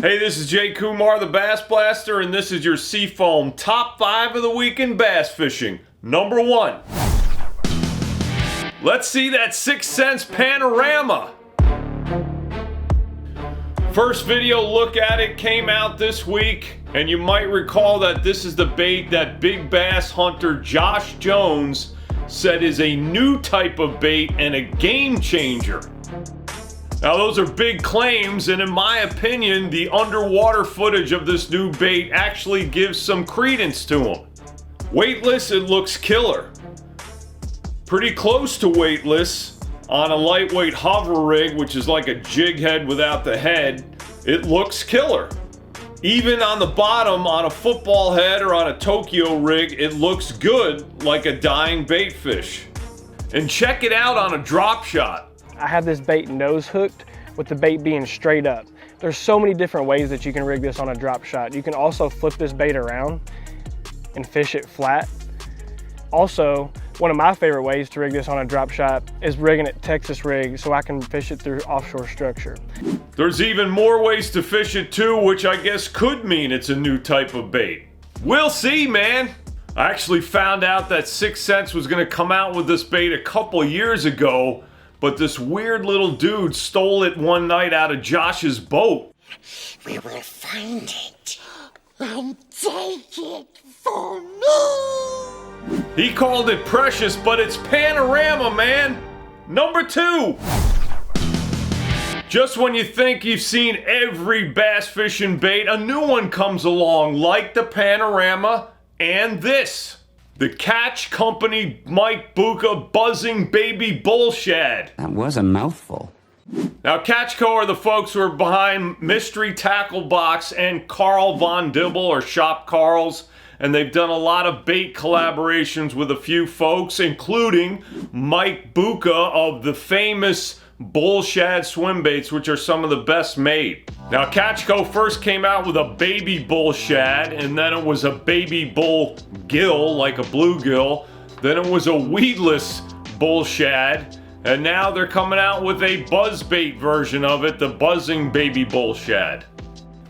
Hey, this is Jay Kumar, the BassBlaster, and this is your Seafoam Top 5 of the Week in Bass Fishing. Number 1. Let's see that Sense Panorama. First video look at it came out this week, and you might recall that this is the bait that big bass hunter Josh Jones said is a new type of bait and a game changer. Now those are big claims, and in my opinion, the underwater footage of this new bait actually gives some credence to them. Weightless, it looks killer. Pretty close to weightless on a lightweight hover rig, which is like a jig head without the head. It looks killer. Even on the bottom on a football head or on a Tokyo rig, it looks good like a dying bait fish. And check it out on a drop shot. I have this bait nose hooked with the bait being straight up. There's so many different ways that you can rig this on a drop shot. You can also flip this bait around and fish it flat. Also, one of my favorite ways to rig this on a drop shot is rigging it Texas rig so I can fish it through offshore structure. There's even more ways to fish it too, which I guess could mean it's a new type of bait. We'll see, man. I actually found out that Sense was gonna come out with this bait a couple years ago, but this weird little dude stole it one night out of Josh's boat. We will find it and take it for me. He called it precious, but it's Panorama, man. Number 2. Just when you think you've seen every bass fishing bait, a new one comes along, like the Panorama and this. The Catch Company Mike Bucca Buzzing Baby Bull Shad. That was a mouthful. Now, Catchco are the folks who are behind Mystery Tackle Box and Carl Von Dibble, or Shop Carl's, and they've done a lot of bait collaborations with a few folks, including Mike Bucca of the famous Bull Shad swim baits, which are some of the best made. Now, Catchco first came out with a baby bull shad, and then it was a baby bull gill, like a bluegill. Then it was a weedless bull shad, and now they're coming out with a buzzbait version of it, the buzzing baby bull shad.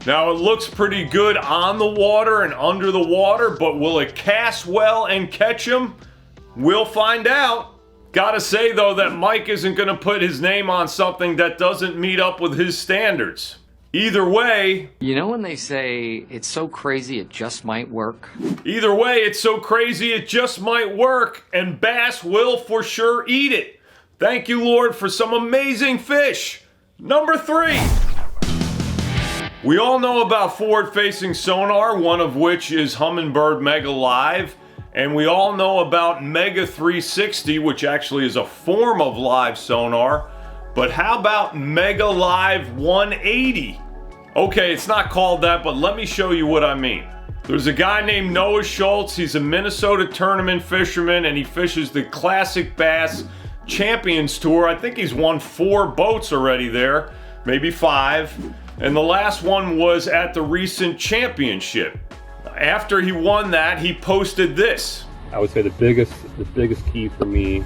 Now, it looks pretty good on the water and under the water, but will it cast well and catch them? We'll find out. Gotta say though that Mike isn't gonna put his name on something that doesn't meet up with his standards. Either way, you know when they say it's so crazy it just might work? Either way, it's so crazy it just might work, and bass will for sure eat it. Thank you, Lord, for some amazing fish. Number 3. We all know about forward-facing sonar, one of which is Humminbird Mega Live. And we all know about Mega 360, which actually is a form of live sonar. But how about Mega Live 180? Okay, it's not called that, but let me show you what I mean. There's a guy named Noah Schultz. He's a Minnesota tournament fisherman, and he fishes the Classic Bass Champions Tour. I think he's won 4 boats already there, maybe 5. And the last one was at the recent championship. After he won that, he posted this. I would say the biggest key for me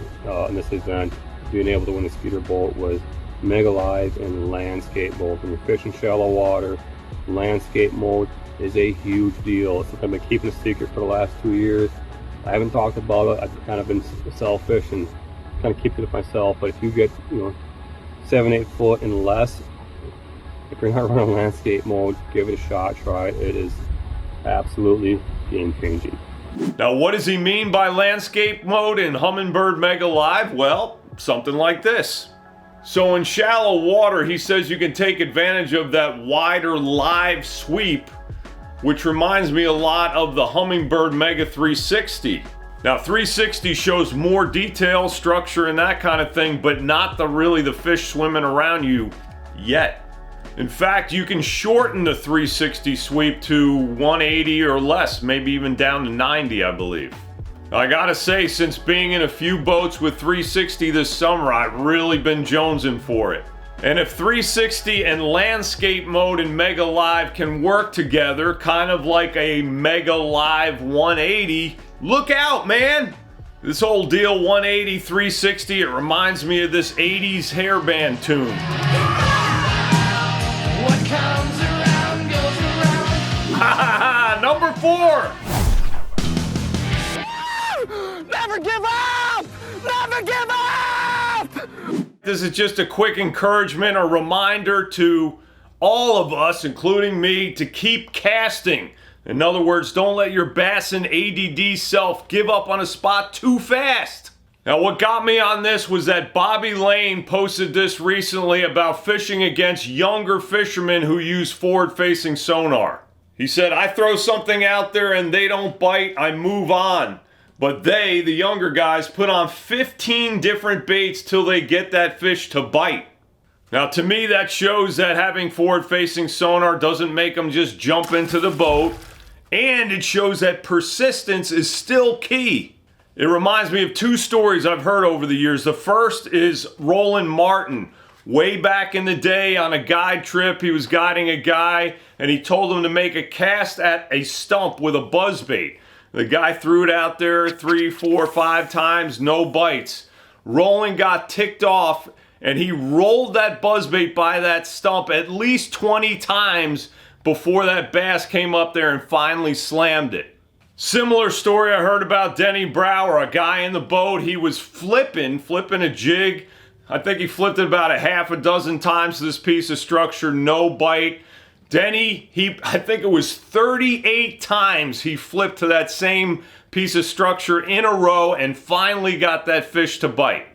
in this event, being able to win the speeder boat, was Mega Live and landscape mode. When you're fishing shallow water, landscape mode is a huge deal. It's something I've been keeping a secret for the last 2 years. I haven't talked about it. I've kind of been selfish and kind of keep it to myself. But if you get 7-8 foot and less, if you're not running landscape mode, give it a shot. Try it. It is absolutely game-changing. Now, what does he mean by landscape mode in Humminbird Mega Live? Well, something like this. So in shallow water, he says you can take advantage of that wider live sweep, which reminds me a lot of the Humminbird Mega 360. Now, 360 shows more detail, structure, and that kind of thing, but not really the fish swimming around you yet. In fact, you can shorten the 360 sweep to 180 or less, maybe even down to 90, I believe. I gotta say, since being in a few boats with 360 this summer, I've really been jonesing for it. And if 360 and landscape mode in Mega Live can work together, kind of like a Mega Live 180, look out, man! This whole deal 180, 360, it reminds me of this 80s hairband tune. What comes around Number 4. Never give up! Never give up! This is just a quick encouragement or reminder to all of us, including me, to keep casting. In other words, don't let your bass and ADD self give up on a spot too fast. Now, what got me on this was that Bobby Lane posted this recently about fishing against younger fishermen who use forward-facing sonar. He said, I throw something out there and they don't bite, I move on. But they, the younger guys, put on 15 different baits till they get that fish to bite. Now, to me, that shows that having forward-facing sonar doesn't make them just jump into the boat, and it shows that persistence is still key. It reminds me of 2 stories I've heard over the years. The first is Roland Martin. Way back in the day on a guide trip, he was guiding a guy, and he told him to make a cast at a stump with a buzzbait. The guy threw it out there 3, 4, 5 times, no bites. Roland got ticked off, and he rolled that buzzbait by that stump at least 20 times before that bass came up there and finally slammed it. Similar story I heard about Denny Brower, a guy in the boat. He was flipping a jig. I think he flipped it about a half a dozen times to this piece of structure, no bite. Denny, I think it was 38 times he flipped to that same piece of structure in a row and finally got that fish to bite.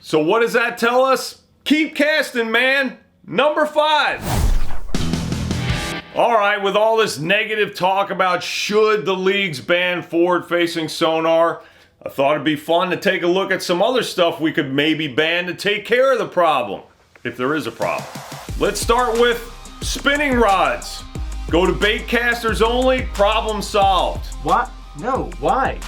So what does that tell us? Keep casting, man. Number 5. All right, with all this negative talk about should the leagues ban forward-facing sonar, I thought it'd be fun to take a look at some other stuff we could maybe ban to take care of the problem, if there is a problem. Let's start with spinning rods. Go to bait casters only, problem solved. What? No, why?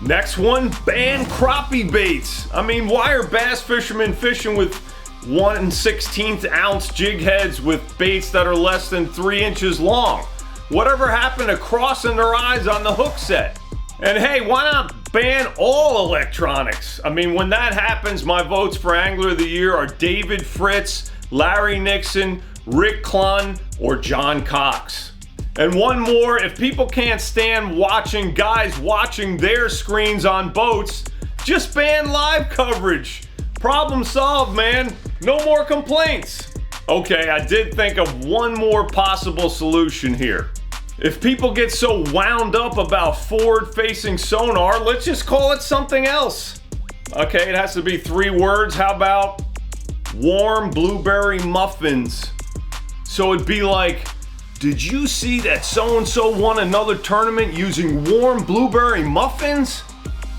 Next one, ban crappie baits. I mean, why are bass fishermen fishing with 1/16 ounce jig heads with baits that are less than 3 inches long? Whatever happened to crossing their eyes on the hook set? And hey, why not ban all electronics? I mean, when that happens, my votes for Angler of the Year are David Fritz, Larry Nixon, Rick Clunn, or John Cox. And one more, if people can't stand watching guys watching their screens on boats, just ban live coverage. Problem solved, man. No more complaints. Okay, I did think of one more possible solution here. If people get so wound up about forward-facing sonar, let's just call it something else. Okay, it has to be 3 words. How about warm blueberry muffins? So it'd be like, did you see that so-and-so won another tournament using warm blueberry muffins?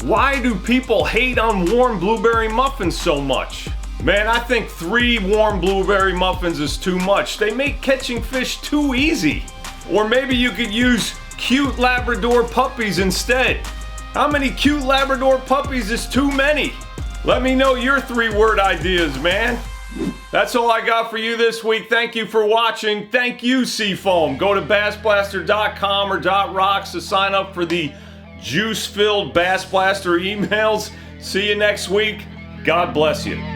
Why do people hate on warm blueberry muffins so much? Man, I think 3 warm blueberry muffins is too much. They make catching fish too easy. Or maybe you could use cute Labrador puppies instead. How many cute Labrador puppies is too many? Let me know your 3-word ideas, man. That's all I got for you this week. Thank you for watching. Thank you, Seafoam. Go to bassblaster.com or .rocks to sign up for the juice-filled BassBlaster emails. See you next week. God bless you.